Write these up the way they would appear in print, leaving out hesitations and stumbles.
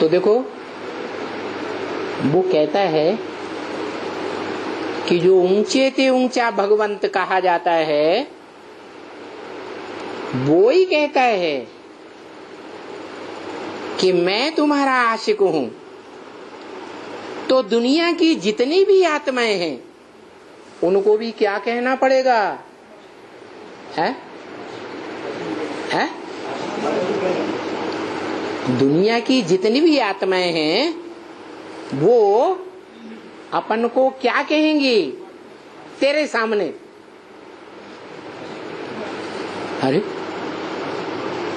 तो देखो वो कहता है कि जो ऊंचे ते ऊंचा भगवंत कहा जाता है वो ही कहता है कि मैं तुम्हारा आशिक हूं। तो दुनिया की जितनी भी आत्माएं हैं उनको भी क्या कहना पड़ेगा? है? है? दुनिया की जितनी भी आत्माएं हैं वो अपन को क्या कहेंगी तेरे सामने? अरे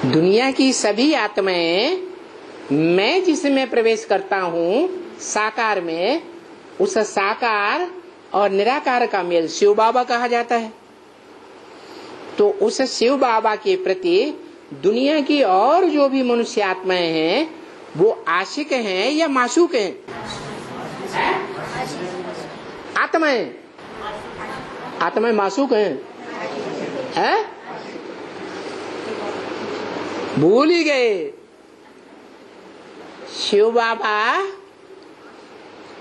दुनिया की सभी आत्माएं मैं जिसमें प्रवेश करता हूं साकार में, उस साकार और निराकार का मेल शिव बाबा कहा जाता है। तो उस शिव बाबा के प्रति दुनिया की और जो भी मनुष्य आत्माएं हैं वो आशिक हैं या माशूक हैं? आत्माएं आत्माएं माशूक हैं? हैं? भूल ही गए। शिव बाबा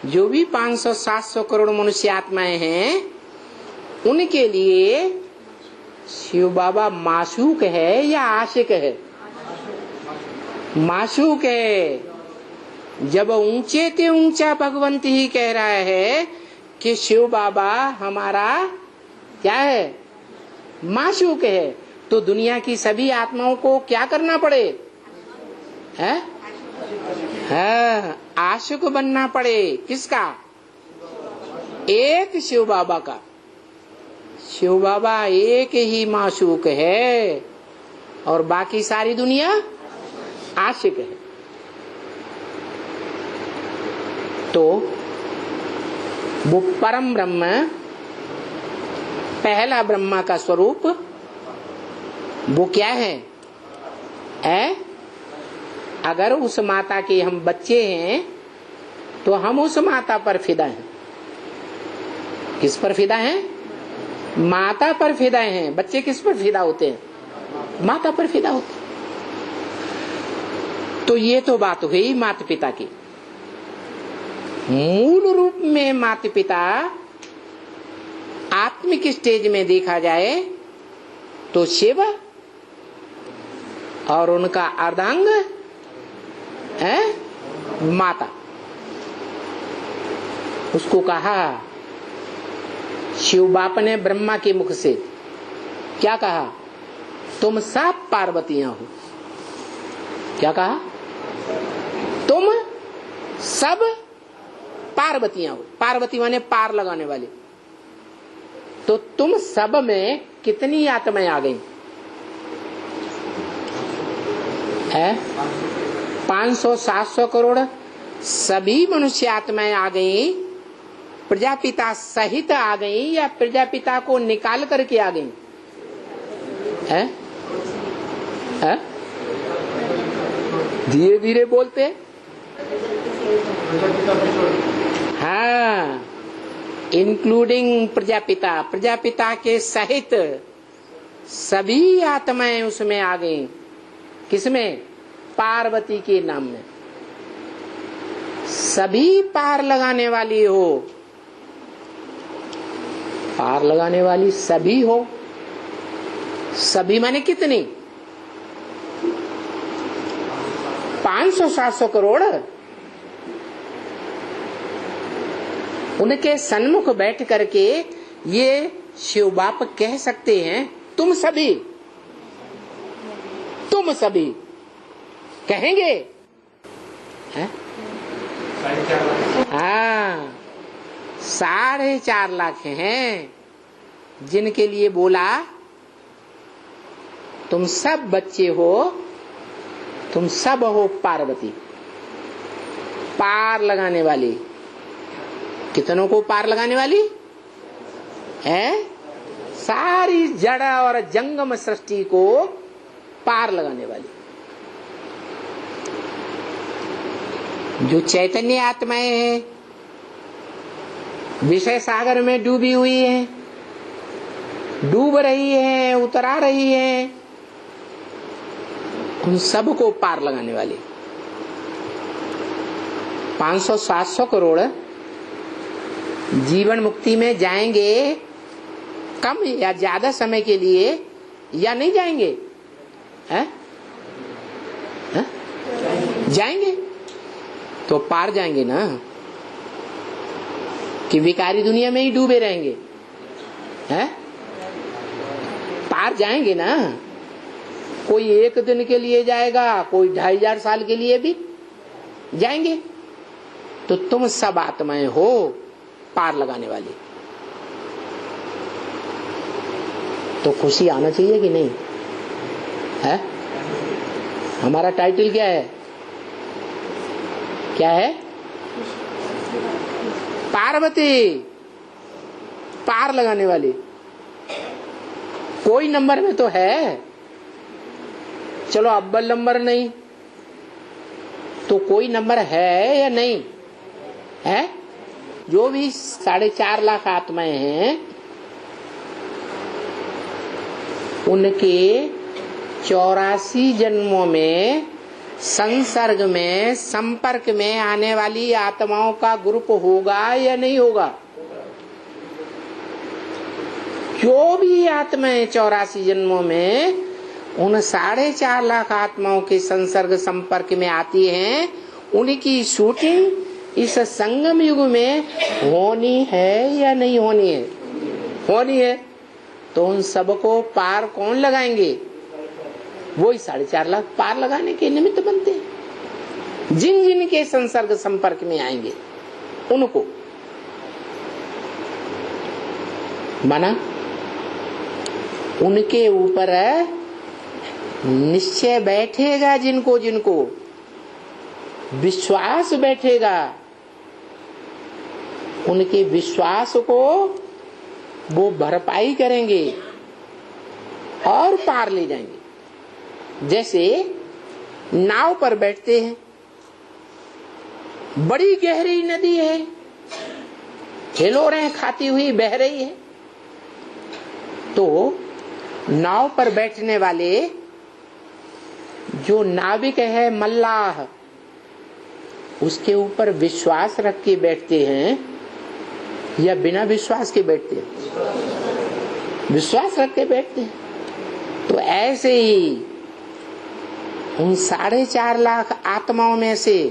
जो भी 500-700 करोड़ मनुष्य आत्माएं हैं उनके लिए शिव बाबा माशूक है या आशिक है? माशूक है। जब ऊंचे ते ऊंचा भगवंत ही कह रहा है कि शिव बाबा हमारा क्या है? माशूक है, तो दुनिया की सभी आत्माओं को क्या करना पड़े? है? आशिक बनना पड़े। किसका? एक शिव बाबा का। शिव बाबा एक ही माशूक है और बाकी सारी दुनिया आशिक है। तो वो परम ब्रह्म, पहला ब्रह्मा का स्वरूप वो क्या है? अगर उस माता के हम बच्चे हैं तो हम उस माता पर फिदा हैं। किस पर फिदा हैं? माता पर फिदा हैं। बच्चे किस पर फिदा होते हैं? माता पर फिदा होते हैं। तो ये तो बात हुई माता पिता की। मूल रूप में माता पिता आत्मिक स्टेज में देखा जाए तो शिव और उनका अर्धांग है माता। उसको कहा शिव बाप ने ब्रह्मा के मुख से क्या कहा? तुम सब पार्वतियां हो। क्या कहा? तुम सब पार्वतियां हो। पार्वती माने पार लगाने वाले। तो तुम सब में कितनी आत्माएं आ गई? है 500-700 करोड़ सभी मनुष्य आत्माएं आ गई। प्रजापिता सहित आ गई या प्रजापिता को निकाल करके आ गई? है? है? धीरे धीरे बोलते। हाँ, इंक्लूडिंग प्रजापिता। प्रजापिता के सहित सभी आत्माएं उसमें आ गई। किसमें? पार्वती के नाम में। सभी पार लगाने वाली हो। पार लगाने वाली सभी हो। सभी माने कितनी? 500-700 करोड़। उनके सन्मुख बैठ करके ये शिव बाप कह सकते हैं तुम सभी, तुम सभी कहेंगे? हाँ, 4.5 लाख हैं जिनके लिए बोला तुम सब बच्चे हो, तुम सब हो पार्वती। पार लगाने वाली। कितनों को पार लगाने वाली है? सारी जड़ और जंगम सृष्टि को पार लगाने वाली। जो चैतन्य आत्माएं हैं विषय सागर में डूबी हुई है, डूब रही है, उतरा रही है, उन सबको पार लगाने वाली। 500-700 करोड़ जीवन मुक्ति में जाएंगे कम या ज्यादा समय के लिए या नहीं जाएंगे? है? है? जाएंगे तो पार जाएंगे ना, कि विकारी दुनिया में ही डूबे रहेंगे? है? पार जाएंगे ना। कोई 1 दिन के लिए जाएगा, कोई 2500 साल के लिए भी जाएंगे। तो तुम सब आत्माएं हो पार लगाने वाली, तो खुशी आना चाहिए कि नहीं? है? हमारा टाइटल क्या है? क्या है? पार्वती, पार लगाने वाली। कोई नंबर में तो है, चलो अव्वल नंबर नहीं तो कोई नंबर है या नहीं है? जो भी 4.5 लाख आत्माएं हैं उनके 84 जन्मों में संसर्ग में संपर्क में आने वाली आत्माओं का ग्रुप होगा या नहीं होगा? जो भी आत्माएं 84 जन्मों में उन 4.5 लाख आत्माओं के संसर्ग संपर्क में आती हैं, उनकी शूटिंग इस संगम युग में होनी है या नहीं होनी है? होनी है। तो उन सबको पार कौन लगाएंगे? वही 4.5 लाख पार लगाने के निमित्त बनते हैं। जिन जिन के संसर्ग संपर्क में आएंगे उनको माना, उनके ऊपर निश्चय बैठेगा, जिनको जिनको विश्वास बैठेगा उनके विश्वास को वो भरपाई करेंगे और पार ले जाएंगे। जैसे नाव पर बैठते हैं, बड़ी गहरी नदी है, हिलोरें खाती हुई बह रही है, तो नाव पर बैठने वाले जो नाविक है, मल्लाह, उसके ऊपर विश्वास रख के बैठते हैं या बिना विश्वास के बैठते हैं? विश्वास रख के बैठते हैं। तो ऐसे ही उन 4.5 लाख आत्माओं में से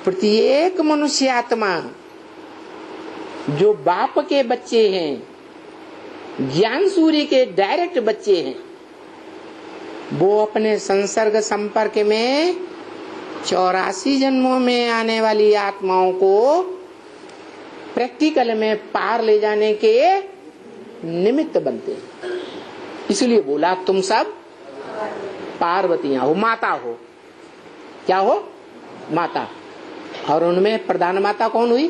प्रत्येक मनुष्य आत्मा जो बाप के बच्चे हैं, ज्ञान सूर्य के डायरेक्ट बच्चे हैं, वो अपने संसर्ग संपर्क में 84 जन्मों में आने वाली आत्माओं को प्रैक्टिकल में पार ले जाने के निमित्त बनते हैं। इसलिए बोला तुम सब पार्वतियां हो, माता हो। क्या हो? माता। और उनमें प्रधान माता कौन हुई?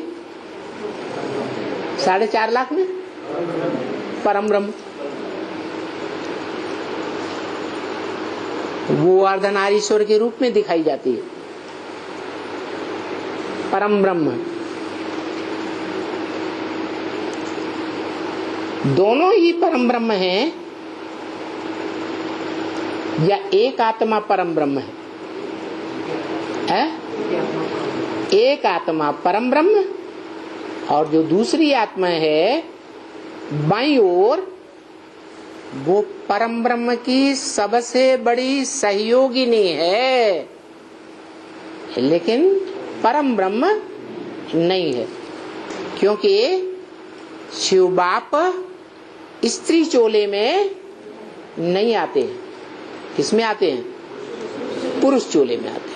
4.5 लाख में परम ब्रह्म। वो अर्धनारीश्वर के रूप में दिखाई जाती है, परम ब्रह्म। दोनों ही परम ब्रह्म हैं या एक आत्मा परम ब्रह्म है? एक आत्मा परम ब्रह्म और जो दूसरी आत्मा है बाईं ओर, वो परम ब्रह्म की सबसे बड़ी सहयोगिनी है, लेकिन परम ब्रह्म नहीं है। क्योंकि शिव बाप स्त्री चोले में नहीं आते हैं। किसमें आते हैं? पुरुष चोले में आते हैं।